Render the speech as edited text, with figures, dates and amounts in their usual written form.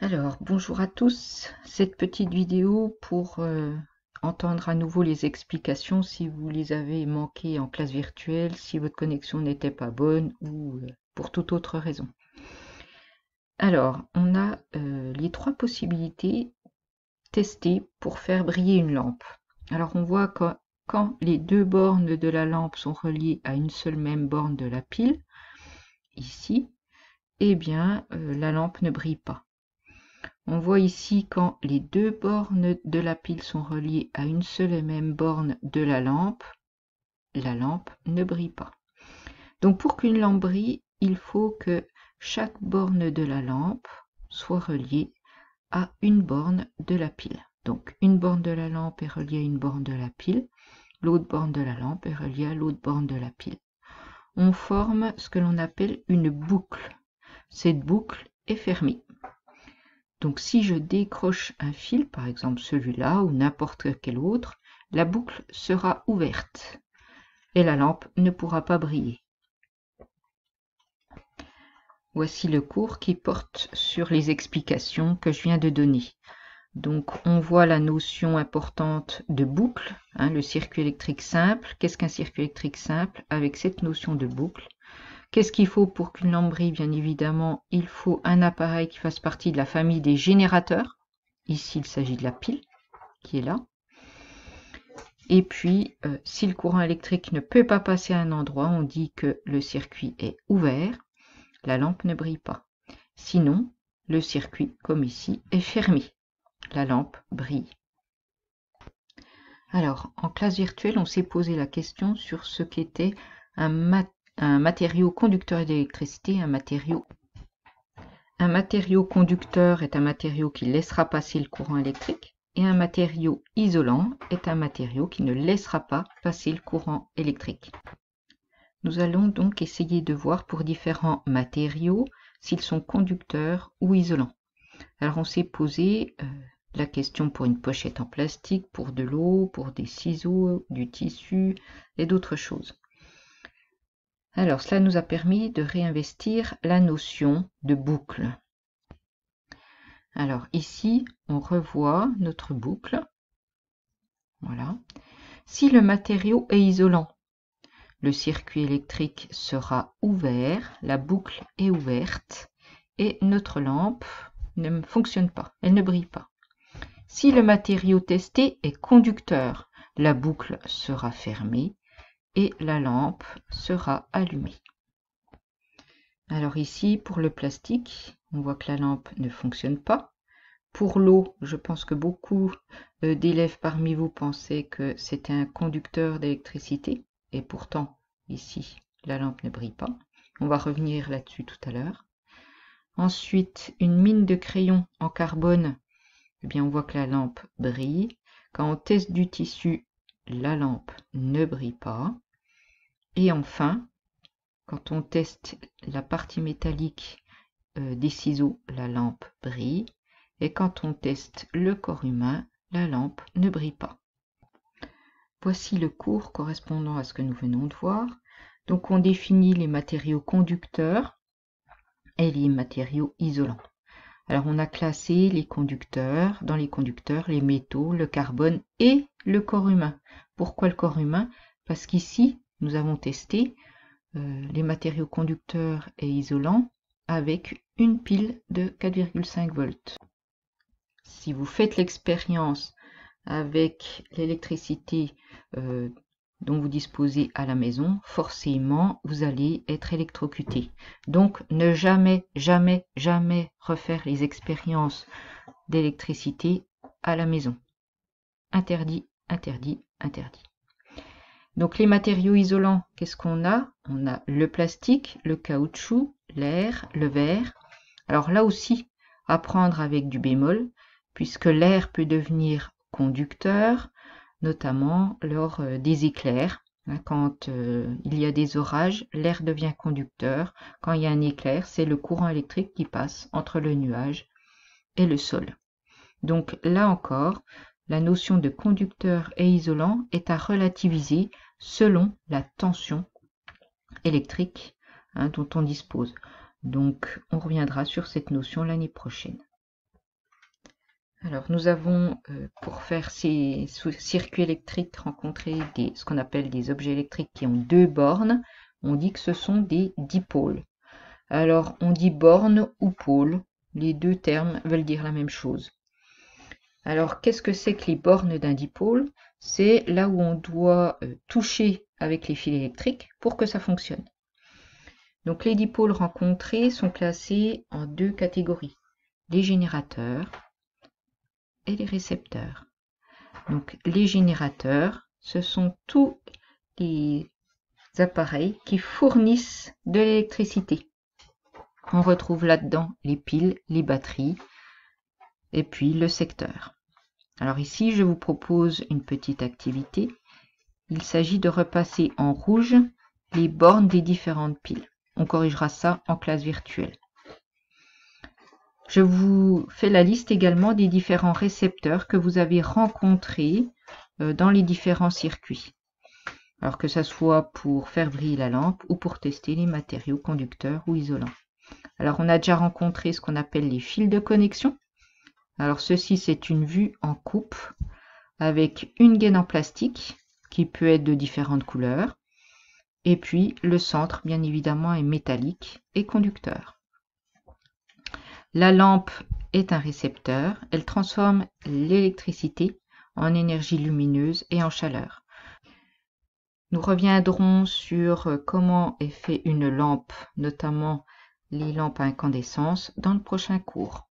Alors, bonjour à tous. Cette petite vidéo pour entendre à nouveau les explications si vous les avez manquées en classe virtuelle, si votre connexion n'était pas bonne ou pour toute autre raison. Alors, on a les trois possibilités testées pour faire briller une lampe. Alors, on voit que quand les deux bornes de la lampe sont reliées à une seule même borne de la pile, ici, eh bien, la lampe ne brille pas. On voit ici quand les deux bornes de la pile sont reliées à une seule et même borne de la lampe ne brille pas. Donc pour qu'une lampe brille, il faut que chaque borne de la lampe soit reliée à une borne de la pile. Donc une borne de la lampe est reliée à une borne de la pile, l'autre borne de la lampe est reliée à l'autre borne de la pile. On forme ce que l'on appelle une boucle. Cette boucle est fermée. Donc si je décroche un fil, par exemple celui-là ou n'importe quel autre, la boucle sera ouverte et la lampe ne pourra pas briller. Voici le cours qui porte sur les explications que je viens de donner. Donc on voit la notion importante de boucle, le circuit électrique simple. Qu'est-ce qu'un circuit électrique simple avec cette notion de boucle? Qu'est-ce qu'il faut pour qu'une lampe brille? Bien évidemment, il faut un appareil qui fasse partie de la famille des générateurs. Ici, il s'agit de la pile qui est là. Et puis, si le courant électrique ne peut pas passer à un endroit, on dit que le circuit est ouvert, la lampe ne brille pas. Sinon, le circuit, comme ici, est fermé. La lampe brille. Alors, en classe virtuelle, on s'est posé la question sur ce qu'était un matériau conducteur d'électricité, un matériau. Un matériau conducteur est un matériau qui laissera passer le courant électrique et un matériau isolant est un matériau qui ne laissera pas passer le courant électrique. Nous allons donc essayer de voir pour différents matériaux s'ils sont conducteurs ou isolants. Alors on s'est posé la question pour une pochette en plastique, pour de l'eau, pour des ciseaux, du tissu et d'autres choses. Alors cela nous a permis de réinvestir la notion de boucle. Alors ici, on revoit notre boucle. Voilà. Si le matériau est isolant, le circuit électrique sera ouvert, la boucle est ouverte et notre lampe ne fonctionne pas, elle ne brille pas. Si le matériau testé est conducteur, la boucle sera fermée et la lampe sera allumée. Alors ici, pour le plastique, on voit que la lampe ne fonctionne pas. Pour l'eau, je pense que beaucoup d'élèves parmi vous pensaient que c'était un conducteur d'électricité, et pourtant, ici, la lampe ne brille pas. On va revenir là-dessus tout à l'heure. Ensuite, une mine de crayon en carbone, eh bien, on voit que la lampe brille. Quand on teste du tissu, la lampe ne brille pas. Et enfin, quand on teste la partie métallique des ciseaux, la lampe brille. Et quand on teste le corps humain, la lampe ne brille pas. Voici le cours correspondant à ce que nous venons de voir. Donc on définit les matériaux conducteurs et les matériaux isolants. Alors on a classé les conducteurs, dans les conducteurs, les métaux, le carbone et le corps humain. Pourquoi le corps humain? Parce qu'ici, nous avons testé les matériaux conducteurs et isolants avec une pile de 4,5 volts. Si vous faites l'expérience avec l'électricité dont vous disposez à la maison, forcément, vous allez être électrocuté. Donc, ne jamais, jamais, jamais refaire les expériences d'électricité à la maison. Interdit, interdit, interdit. Donc, les matériaux isolants, qu'est-ce qu'on a? On a le plastique, le caoutchouc, l'air, le verre. Alors là aussi, à prendre avec du bémol, puisque l'air peut devenir conducteur, notamment lors des éclairs. Quand il y a des orages, l'air devient conducteur. Quand il y a un éclair, c'est le courant électrique qui passe entre le nuage et le sol. Donc là encore, la notion de conducteur et isolant est à relativiser selon la tension électrique dont on dispose. Donc on reviendra sur cette notion l'année prochaine. Alors, nous avons, pour faire ces circuits électriques, rencontré ce qu'on appelle des objets électriques qui ont deux bornes. On dit que ce sont des dipôles. Alors, on dit borne ou pôle. Les deux termes veulent dire la même chose. Alors, qu'est-ce que c'est que les bornes d'un dipôle? C'est là où on doit toucher avec les fils électriques pour que ça fonctionne. Donc, les dipôles rencontrés sont classés en deux catégories. Les générateurs et les récepteurs. Donc, les générateurs, ce sont tous les appareils qui fournissent de l'électricité. On retrouve là-dedans les piles, les batteries et puis le secteur. Alors ici, je vous propose une petite activité. Il s'agit de repasser en rouge les bornes des différentes piles. On corrigera ça en classe virtuelle. Je vous fais la liste également des différents récepteurs que vous avez rencontrés dans les différents circuits. Alors que ce soit pour faire briller la lampe ou pour tester les matériaux conducteurs ou isolants. Alors on a déjà rencontré ce qu'on appelle les fils de connexion. Alors ceci, c'est une vue en coupe avec une gaine en plastique qui peut être de différentes couleurs. Et puis le centre, bien évidemment, est métallique et conducteur. La lampe est un récepteur. Elle transforme l'électricité en énergie lumineuse et en chaleur. Nous reviendrons sur comment est fait une lampe, notamment les lampes à incandescence, dans le prochain cours.